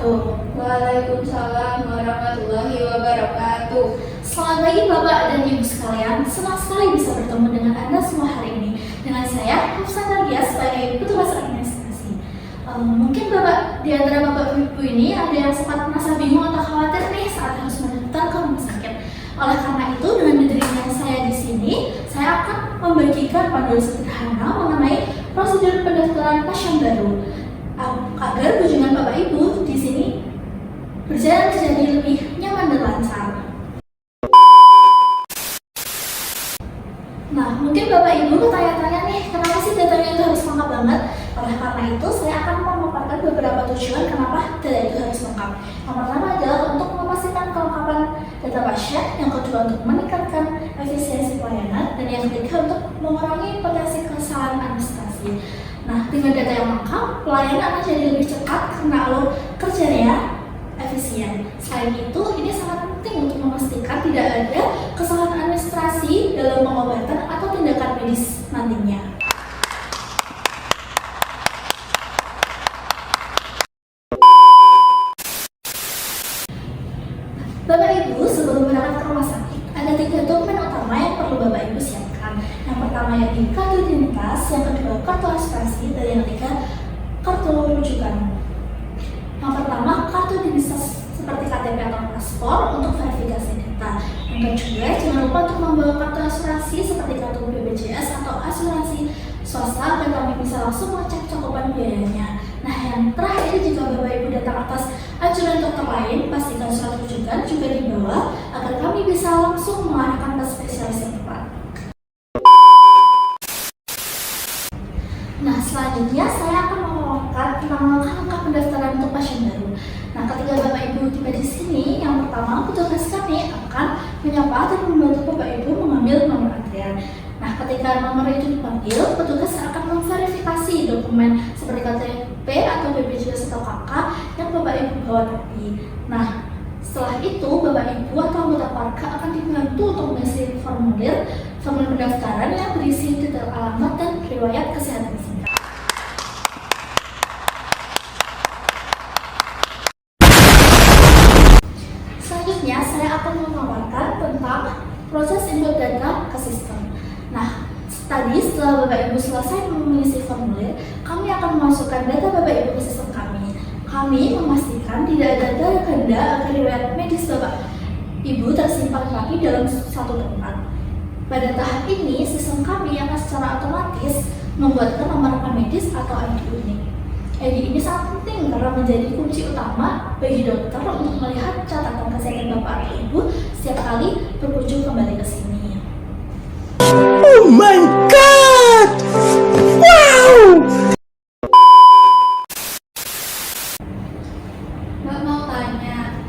wabarakatuh. Waalaikumsalam warahmatullahi wabarakatuh. Selamat pagi Bapak dan Ibu sekalian. Senang sekali bisa bertemu dengan Anda semua hari ini. Dengan saya, Hafsah Nadia sebagai petugas administrasi. Mungkin Bapak di antara Bapak Ibu ini ada yang sempat merasa bingung atau khawatir nih saat harus mendaftar ke rumah sakit. Oleh karena itu, dengan diterima saya di sini, saya akan membagikan panduan sederhana mengenai prosedur pendaftaran pasien baru agar kunjungan Bapak Ibu di sini berjalan jadi lebih nyaman dan lancar. Nah, mungkin Bapak Ibu bertanya-tanya nih, kenapa sih datanya itu harus lengkap banget? Oleh karena itu, saya akan memaparkan beberapa tujuan kenapa data itu harus lengkap. Yang pertama adalah untuk memastikan kelengkapan data pasien, yang kedua untuk meningkatkan efisiensi pelayanan, dan yang ketiga untuk mengurangi potensi kesalahan administrasi. Nah, dengan data yang lengkap, pelayanan akan jadi lebih cepat karena alur kerjanya efisien. Selain itu, ini sangat penting untuk memastikan tidak ada kesalahan administrasi dalam pengobatan atau tindakan medis nantinya. Bapak Ibu, sebelum berangkat ke rumah sakit, ada 3 dokumen utama yang perlu Bapak Ibu siapkan. Yang pertama yaitu kartu identitas, yang kedua kartu asuransi, dan yang ketiga kartu rujukan. Yang pertama, kartu identitas seperti KTP atau paspor untuk verifikasi data. Yang kedua, jangan lupa untuk membawa kartu asuransi seperti kartu BPJS atau asuransi swasta agar kami bisa langsung mengecek cakupan biayanya. Nah, yang terakhir, jika Bapak Ibu datang atas anjuran dokter lain, pastikan surat rujukan juga dibawa agar kami bisa langsung mengarahkan ke spesialis yang tepat. Nah, selanjutnya saya akan memaparkan tentang langkah-langkah pendaftaran untuk pasien baru. Nah, ketika Bapak Ibu tiba di sini, yang pertama petugas kami akan menyapa dan membantu Bapak Ibu mengambil nomor antrian. Nah, ketika nomor itu dipanggil, petugas akan memverifikasi dokumen seperti KTP atau BPJS atau KK yang Bapak Ibu bawa tadi. Nah, setelah itu Bapak Ibu atau anggota keluarga akan dibantu untuk mengisi formulir pendaftaran yang berisi detail alamat dan riwayat kesehatan singkat. Selanjutnya, saya akan memaparkan tentang proses input data ke sistem. Nah, tadi setelah Bapak Ibu selesai mengisi formulir, kami akan memasukkan data Bapak Ibu ke sistem kami. Kami memastikan tidak ada tanda ganda agar riwayat medis Bapak Ibu tersimpan rapi dalam satu tempat. Pada tahap ini, sistem kami akan secara otomatis membuatkan nomor rekam medis atau ID unik. ID ini sangat penting karena menjadi kunci utama bagi dokter untuk melihat catatan kesehatan Bapak atau Ibu setiap kali berkunjung kembali ke sini. Oh my God! Wow! Mbak mau tanya,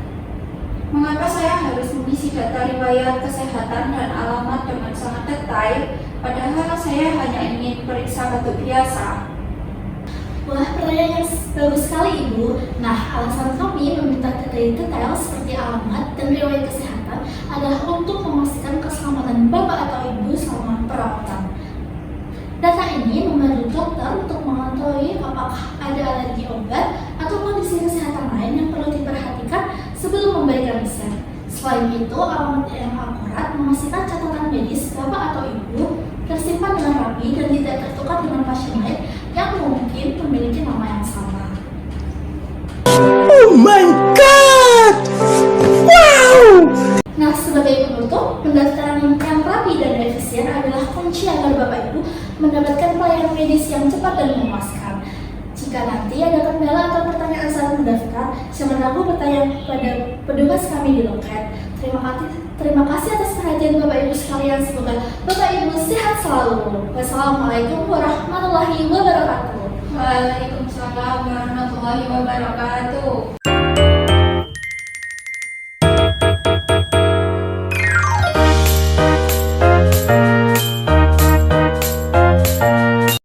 mengapa saya harus mengisi data riwayat kesehatan dan alamat dengan sangat detail, padahal saya hanya ingin periksa batuk biasa? Wah, pertanyaan yang bagus sekali Ibu. Nah, alasan kami meminta detail seperti alamat dan riwayat kesehatan adalah untuk memastikan keselamatan Bapak atau Ibu selama perawatan. Data ini membantu dokter untuk mengetahui apakah ada alergi obat atau kondisi kesehatan lain yang perlu diperhatikan sebelum memberikan resep. Selain itu, alamat yang akurat memastikan catatan medis Bapak atau Ibu tersimpan dengan rapi dan tidak tertukar dengan pasien lain yang mungkin memiliki nama yang sama. Oh my God! Wow! Nah, sebagai penutup, pendaftaran yang rapi dan efisien adalah kunci agar Bapak Ibu mendapatkan pelayanan medis yang cepat dan memuaskan. Jika nanti ada kendala atau pertanyaan saat mendaftar, jangan ragu bertanya pada petugas kami di loket. Terima kasih atas perhatian Bapak Ibu sekalian. Semoga Bapak Ibu sehat selalu. Wassalamualaikum warahmatullahi wabarakatuh. Waalaikumsalam warahmatullahi wabarakatuh.